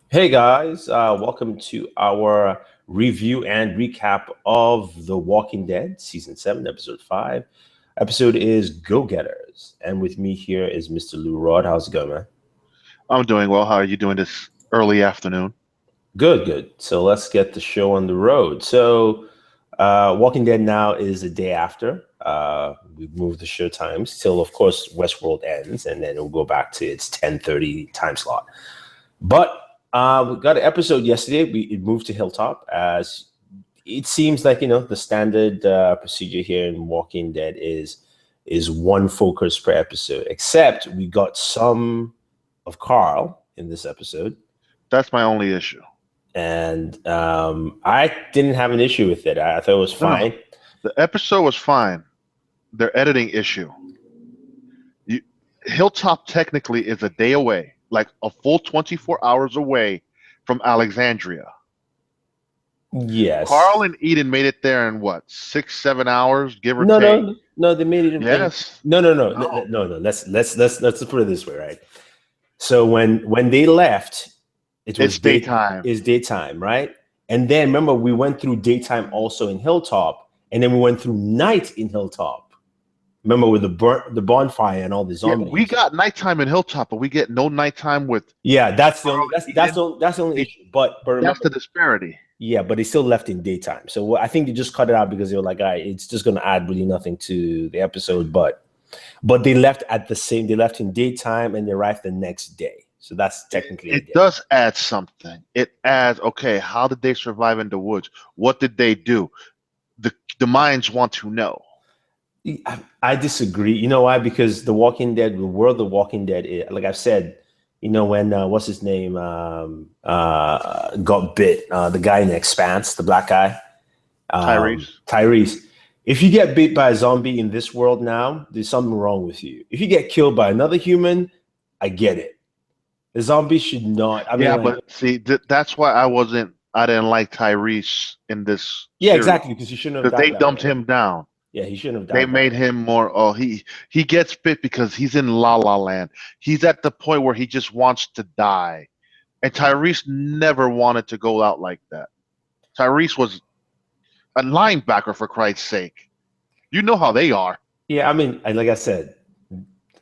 Hey guys, welcome to our review and recap of The Walking Dead, Season 7, Episode 5. Episode is Go Getters. And with me here is Mr. Lou Rod. How's it going, man? I'm doing well. How are you doing this early afternoon? Good, good. So let's get the show on the road. Walking Dead now is the day after. We've moved the show times till, of course, Westworld ends, and then it'll go back to its 10:30 time slot. But we got an episode yesterday. It moved to Hilltop as it seems like the standard procedure here in Walking Dead is one focus per episode. Except we got some of Carl in this episode, That's my only issue. and I didn't have an issue with it. I thought it was No, no. fine. The episode was fine. Their editing issue. You, Hilltop technically is a day away, like a full 24 hours away from Alexandria. Yes. Carl and Eden made it there in what, 6, 7 hours, give or No, take? no, no. They made it Yes. No, no, no, no, No. no, no. Let's put it this way, right? So when they left, it was It's daytime. is daytime, right? And then remember we went through daytime also in Hilltop, and then we went through night in Hilltop. Remember with the bonfire and all the Yeah, zombies. we got nighttime in Hilltop, but we get no nighttime with. Yeah, that's the only Carl that's the only Eden. issue. But remember, That's the disparity. yeah, but they still left in daytime. So I think they just cut it out because they were like, all right, it's just going to add really nothing to the episode. But they left at the same. They left in daytime and they arrived the next day. So that's technically It a day. does add something. It adds, okay, how did they survive in the woods? What did they do? The minds want to know. I disagree. You know why? Because The Walking Dead, the world of Walking Dead, like I've said, when what's his name got bit, the guy in the Expanse, the black guy, Tyrese. Tyrese. If you get bit by a zombie in this world now, there's something wrong with you. If you get killed by another human, I get it. The zombie should not. I mean, Yeah, like, but see, that's why I didn't like Tyrese in this yeah, series. exactly, because he shouldn't have Because died they that dumped way. him down. Yeah, he shouldn't have They died that made way. him more, oh, he gets bit because he's in La La Land. He's at the point where he just wants to die. And Tyrese never wanted to go out like that. Tyrese was a linebacker, for Christ's sake. You know how they are. Yeah, I mean, like I said,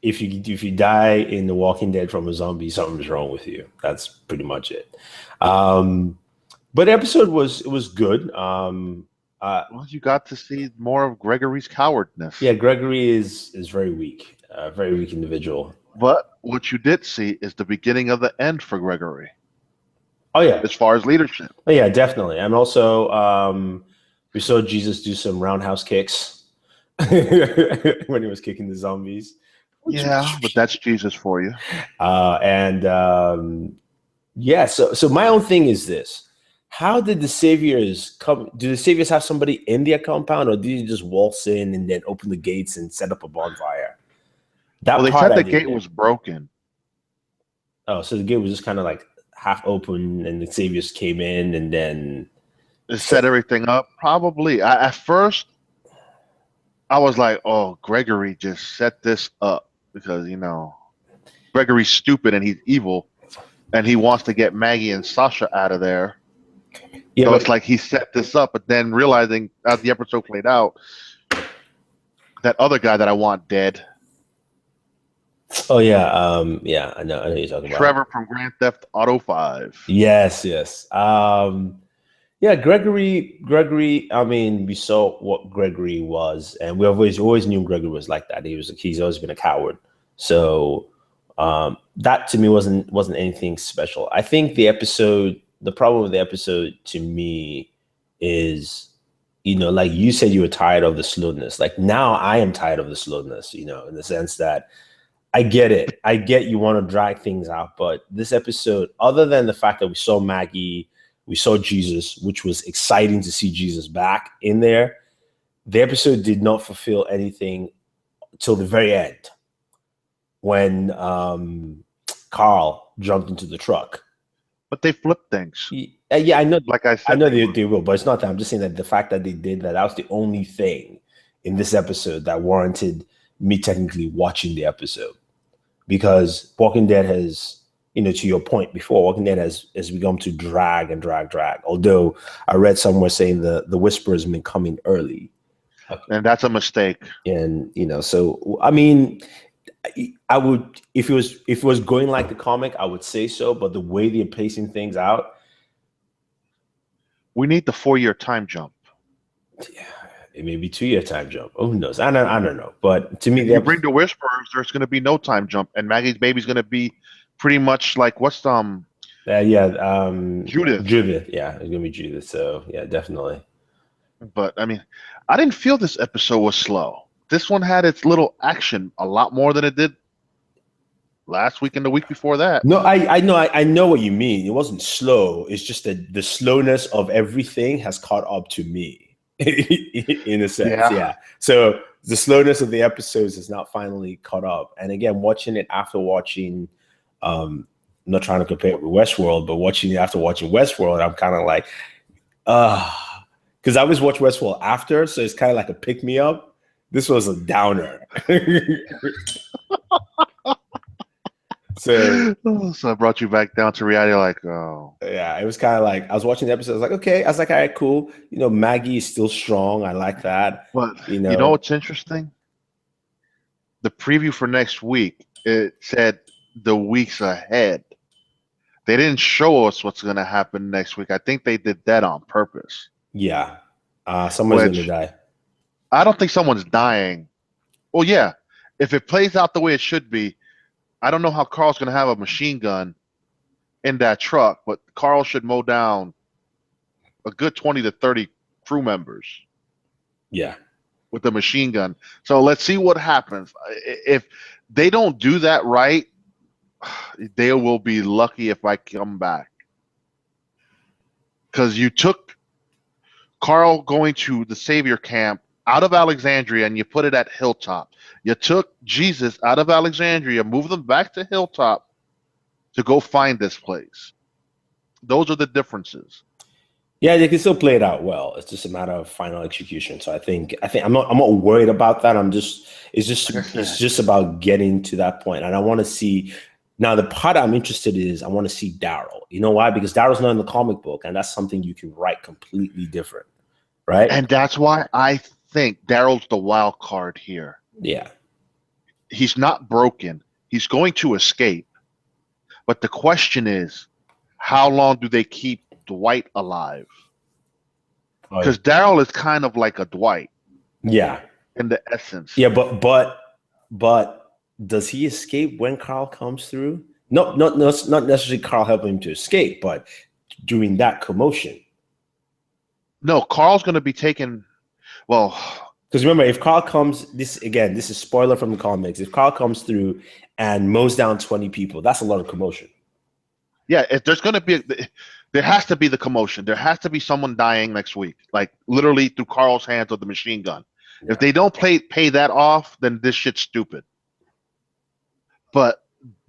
if you die in The Walking Dead from a zombie, something's wrong with you. That's pretty much it. But the episode was good. Well, you got to see more of Gregory's cowardness. Yeah, Gregory is very weak, very weak individual. But what you did see is the beginning of the end for Gregory, Oh yeah, as far as leadership. oh, yeah, definitely. And also, we saw Jesus do some roundhouse kicks when he was kicking the zombies. Yeah, but that's Jesus for you. Yeah, so my own thing is this. How did the saviors come? Do the saviors have somebody in their compound, or did you just waltz in and then open the gates and set up a bonfire? That Well, they part said I the didn't gate get. was broken. Oh, so the gate was just kind of like half open, and the saviors came in, and then It set everything up. Probably. At first, I was like, oh, Gregory just set this up because, Gregory's stupid and he's evil and he wants to get Maggie and Sasha out of there. yeah, So but it's like he set this up, but then realizing as the episode played out, that other guy that I want dead, oh yeah, yeah, I know what you're talking about. Trevor from Grand Theft Auto 5. Yes, yes. Yeah, Gregory. I mean, we saw what Gregory was, and we always knew Gregory was like that. He's always been a coward. So that to me wasn't anything special. I think the problem with the episode to me is, like you said, you were tired of the slowness. Like now, I am tired of the slowness. In the sense that I get it. I get you want to drag things out, but this episode, other than the fact that we saw Maggie, we saw Jesus, which was exciting to see Jesus back in there, the episode did not fulfill anything till the very end when Carl jumped into the truck. But they flipped things. Yeah, I know. Like I I said, know they will, but it's not that. I'm just saying that the fact that they did that was the only thing in this episode that warranted me technically watching the episode. Because Walking Dead has to your point before, Walking Dead has begun to drag and drag. Although I read somewhere saying the whisper has been coming early, and that's a mistake. and so I mean, I would, if it was going like the comic, I would say so. But the way they're pacing things out, we need the 4-year time jump. yeah, it may be 2-year time jump. Oh, who knows? I don't know. But to me, if you bring the Whisperers, there's going to be no time jump, and Maggie's baby's going to be pretty much like what's Judith. Judith, yeah, it's gonna be Judith. So yeah, definitely. But I mean, I didn't feel this episode was slow. This one had its little action a lot more than it did last week and the week before that. No, I know what you mean. It wasn't slow. It's just that the slowness of everything has caught up to me, in a sense. Yeah. So the slowness of the episodes is now finally caught up. And again, watching it after watching, I'm not trying to compare it with Westworld, but watching it after watching Westworld, I'm kind of like, because I always watch Westworld after, so it's kind of like a pick me up. This was a downer. So I brought you back down to reality, like, oh. Yeah, it was kind of like, I was watching the episode, I was like, okay. I was like, all right, cool. Maggie is still strong. I like that. But you know what's interesting? The preview for next week, it said the weeks ahead. They didn't show us what's going to happen next week. I think they did that on purpose. Yeah. Somebody's going to die. I don't think someone's dying. Well, yeah. If it plays out the way it should be, I don't know how Carl's going to have a machine gun in that truck, but Carl should mow down a good 20 to 30 crew members. Yeah. With the machine gun. So let's see what happens. If they don't do that right, they will be lucky if I come back. Because you took Carl going to the Savior camp out of Alexandria and you put it at Hilltop. You took Jesus out of Alexandria, moved them back to Hilltop to go find this place. Those are the differences. Yeah, they can still play it out well. It's just a matter of final execution. So I think I'm not worried about that. It's just about getting to that point. And I want to see. Now, the part I'm interested in is I want to see Daryl. You know why? Because Daryl's not in the comic book, and that's something you can write completely different, right? And that's why I think Daryl's the wild card here. Yeah. He's not broken. He's going to escape. But the question is, how long do they keep Dwight alive? Because Daryl is kind of like a Dwight. Yeah. In the essence. Yeah, but does he escape when Carl comes through? Not necessarily Carl helping him to escape, but during that commotion. No, Carl's going to be taken. Well, because remember, if Carl comes, this is spoiler from the comics. If Carl comes through and mows down 20 people, that's a lot of commotion. Yeah, if there's going to be, there has to be the commotion. There has to be someone dying next week, like literally through Carl's hands with the machine gun. Yeah. If they don't pay that off, then this shit's stupid. But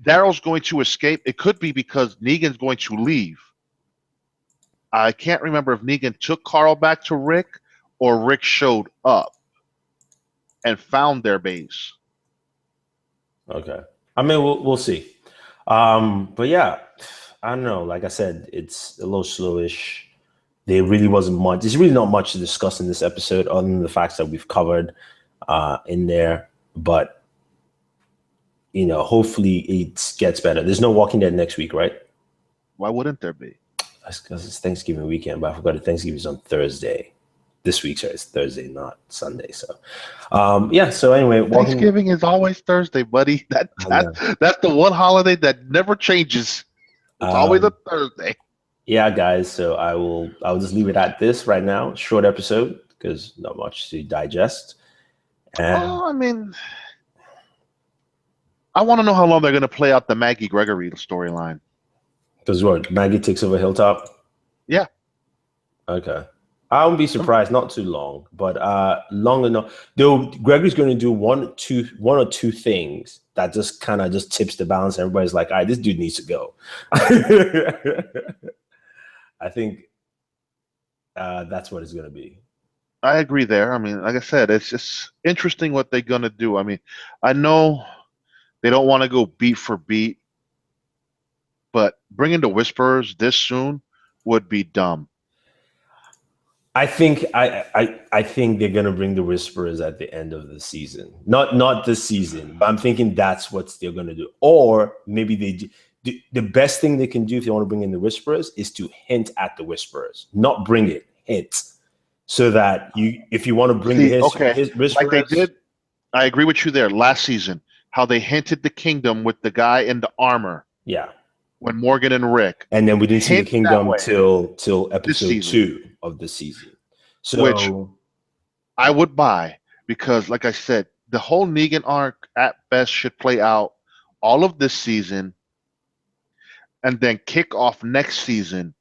Daryl's going to escape. It could be because Negan's going to leave. I can't remember if Negan took Carl back to Rick or Rick showed up and found their base. Okay. I mean, we'll see. But yeah, I don't know. Like I said, it's a little slowish. There really wasn't much. There's really not much to discuss in this episode other than the facts that we've covered in there. But hopefully it gets better. There's no Walking Dead next week, right? Why wouldn't there be? That's because it's Thanksgiving weekend, but I forgot that Thanksgiving is on Thursday. This week, sorry, it's Thursday, not Sunday. So, yeah. So anyway, Thanksgiving is always Thursday, buddy. That's the one holiday that never changes. It's always a Thursday. Yeah, guys. So I'll just leave it at this right now. Short episode because not much to digest. I mean, I want to know how long they're going to play out the Maggie Gregory storyline. Because what, Maggie takes over Hilltop? Yeah. Okay. I wouldn't be surprised. Not too long, but long enough. Though Gregory's going to do one or two things that just kind of just tips the balance. Everybody's like, all right, this dude needs to go. I think that's what it's going to be. I agree there. I mean, like I said, it's just interesting what they're going to do. I mean, I know they don't want to go beat for beat, but bringing the Whisperers this soon would be dumb. I think I think they're gonna bring the Whisperers at the end of the season. Not this season, but I'm thinking that's what they're gonna do. Or maybe the best thing they can do if they want to bring in the Whisperers is to hint at the Whisperers, not bring it, hint, so that if you want to bring his Whisperers, like they did. I agree with you there. Last season, how they hinted the kingdom with the guy in the armor. Yeah. When Morgan and Rick, and then we didn't see the kingdom till episode 2 of the season, so which I would buy, because, like I said, the whole Negan arc at best should play out all of this season, and then kick off next season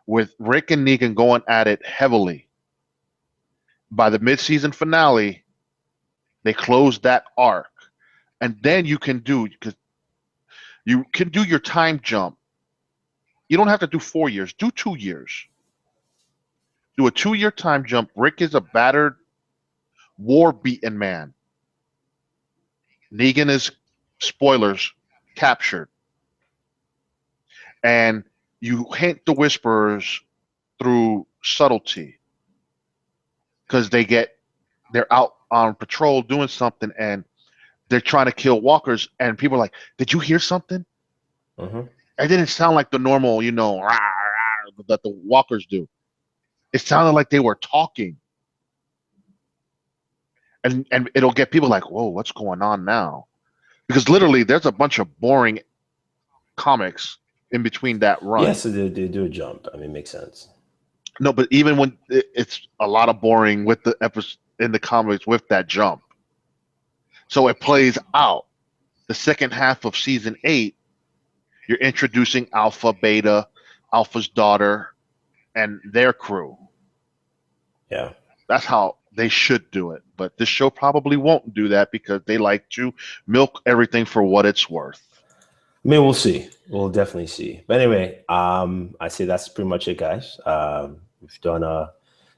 with Rick and Negan going at it heavily. By the mid-season finale, they close that arc, and then you can do your time jump. You don't have to do 4 years. Do 2 years. Do a 2-year time jump. Rick is a battered, war-beaten man. Negan is, spoilers, captured. And you hint the Whisperers through subtlety, because they're out on patrol doing something, and they're trying to kill walkers, and people are like, did you hear something? Mm-hmm. It didn't sound like the normal, rah, rah, that the walkers do. It sounded like they were talking. And it'll get people like, whoa, what's going on now? Because literally there's a bunch of boring comics in between that run. Yeah, so they do a jump. I mean, it makes sense. No, but even when it's a lot of boring with the episode in the comics with that jump. So it plays out. The second half of season 8, you're introducing Alpha, Beta, Alpha's daughter, and their crew. Yeah. That's how they should do it. But this show probably won't do that, because they like to milk everything for what it's worth. I mean, we'll see. We'll definitely see. But anyway, I say that's pretty much it, guys. We've done at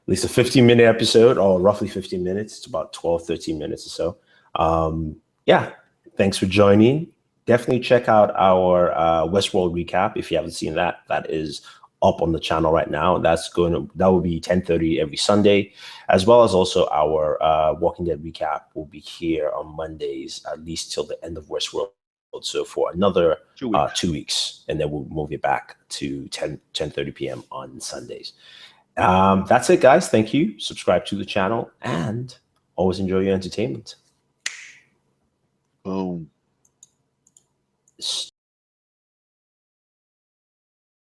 least a 15-minute episode, or roughly 15 minutes. It's about 12, 13 minutes or so. Yeah, thanks for joining. Definitely check out our Westworld recap if you haven't seen that. That is up on the channel right now. That will be 10:30 every Sunday, as well as also our Walking Dead recap will be here on Mondays, at least till the end of Westworld. So for another 2 weeks, and then we'll move it back to 10:30 p.m. on Sundays. That's it, guys. Thank you. Subscribe to the channel, and always enjoy your entertainment. Boom.